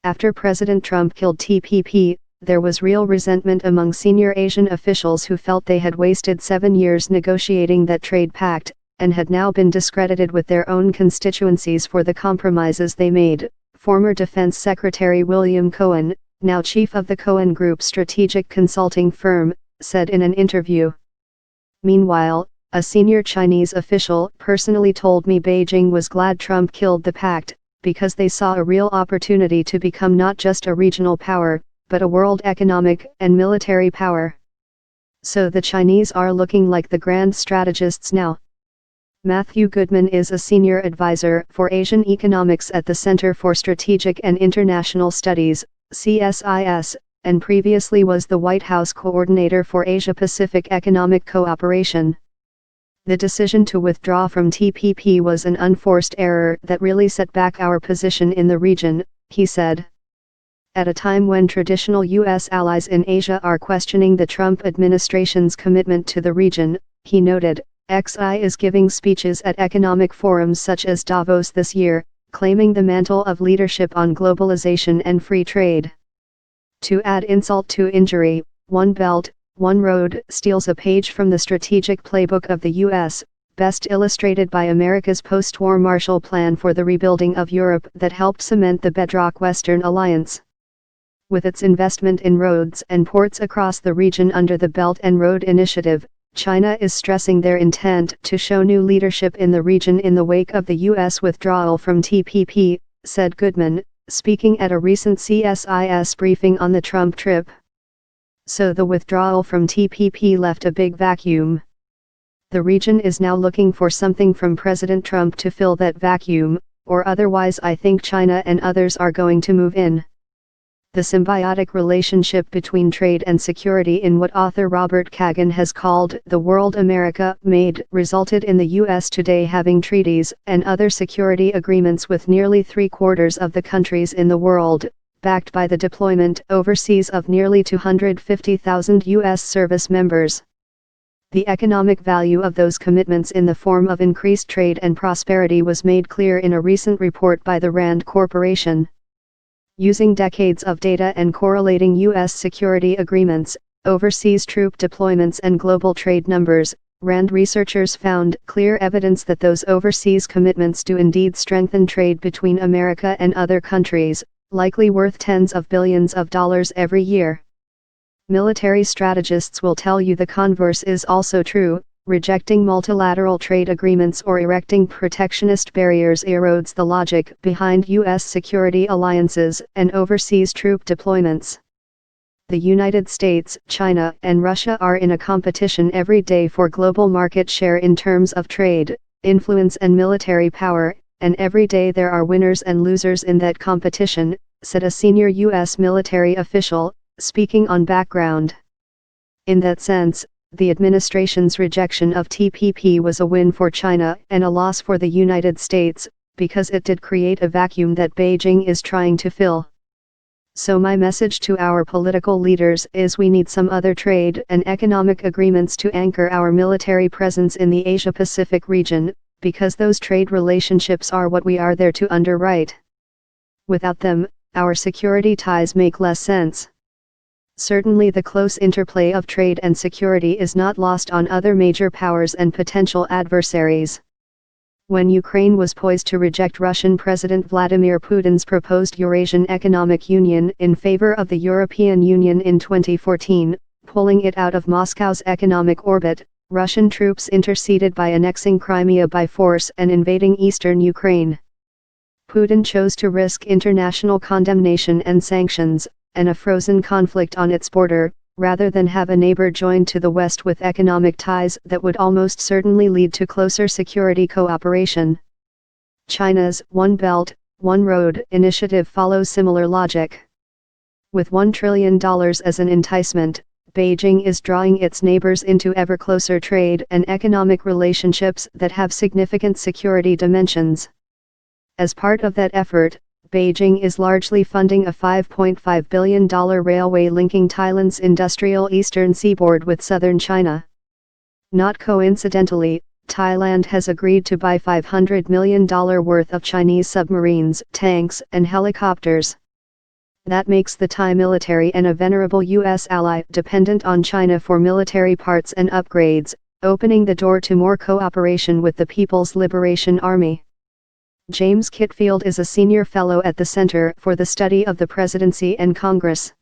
After President Trump killed TPP, there was real resentment among senior Asian officials who felt they had wasted 7 years negotiating that trade pact, and had now been discredited with their own constituencies for the compromises they made. Former Defense Secretary William Cohen, now chief of the Cohen Group strategic consulting firm, said in an interview. Meanwhile, a senior Chinese official personally told me Beijing was glad Trump killed the pact, because they saw a real opportunity to become not just a regional power, but a world economic and military power. So the Chinese are looking like the grand strategists now. Matthew Goodman is a senior advisor for Asian economics at the Center for Strategic and International Studies, CSIS, and previously was the White House coordinator for Asia-Pacific Economic Cooperation. The decision to withdraw from TPP was an unforced error that really set back our position in the region, he said. At a time when traditional U.S. allies in Asia are questioning the Trump administration's commitment to the region, he noted, XI is giving speeches at economic forums such as Davos this year, claiming the mantle of leadership on globalization and free trade. To add insult to injury, One Belt, One Road steals a page from the strategic playbook of the U.S., best illustrated by America's post-war Marshall Plan for the rebuilding of Europe that helped cement the bedrock Western alliance. With its investment in roads and ports across the region under the Belt and Road Initiative, China is stressing their intent to show new leadership in the region in the wake of the U.S. withdrawal from TPP, said Goodman, speaking at a recent CSIS briefing on the Trump trip. So the withdrawal from TPP left a big vacuum. The region is now looking for something from President Trump to fill that vacuum, or otherwise I think China and others are going to move in. The symbiotic relationship between trade and security in what author Robert Kagan has called the world America made resulted in the U.S. today having treaties and other security agreements with nearly 3/4 of the countries in the world, backed by the deployment overseas of nearly 250,000 U.S. service members. The economic value of those commitments in the form of increased trade and prosperity was made clear in a recent report by the Rand Corporation. Using decades of data and correlating U.S. security agreements, overseas troop deployments and global trade numbers, Rand researchers found clear evidence that those overseas commitments do indeed strengthen trade between America and other countries, likely worth tens of billions of dollars every year. Military strategists will tell you the converse is also true. Rejecting multilateral trade agreements or erecting protectionist barriers erodes the logic behind U.S. security alliances and overseas troop deployments. The United States, China, and Russia are in a competition every day for global market share in terms of trade, influence and military power, and every day there are winners and losers in that competition, said a senior U.S. military official, speaking on background. In that sense, the administration's rejection of TPP was a win for China and a loss for the United States, because it did create a vacuum that Beijing is trying to fill. So my message to our political leaders is we need some other trade and economic agreements to anchor our military presence in the Asia-Pacific region, because those trade relationships are what we are there to underwrite. Without them, our security ties make less sense. Certainly the close interplay of trade and security is not lost on other major powers and potential adversaries. When Ukraine was poised to reject Russian President Vladimir Putin's proposed Eurasian Economic Union in favor of the European Union in 2014, pulling it out of Moscow's economic orbit, Russian troops interceded by annexing Crimea by force and invading eastern Ukraine. Putin chose to risk international condemnation and sanctions, and a frozen conflict on its border, rather than have a neighbor joined to the west with economic ties that would almost certainly lead to closer security cooperation. China's One Belt, One Road initiative follows similar logic. With $1 trillion as an enticement, Beijing is drawing its neighbors into ever closer trade and economic relationships that have significant security dimensions. As part of that effort, Beijing is largely funding a $5.5 billion railway linking Thailand's industrial eastern seaboard with southern China. Not coincidentally, Thailand has agreed to buy $500 million worth of Chinese submarines, tanks, and helicopters. That makes the Thai military and a venerable U.S. ally dependent on China for military parts and upgrades, opening the door to more cooperation with the People's Liberation Army. James Kitfield is a senior fellow at the Center for the Study of the Presidency and Congress.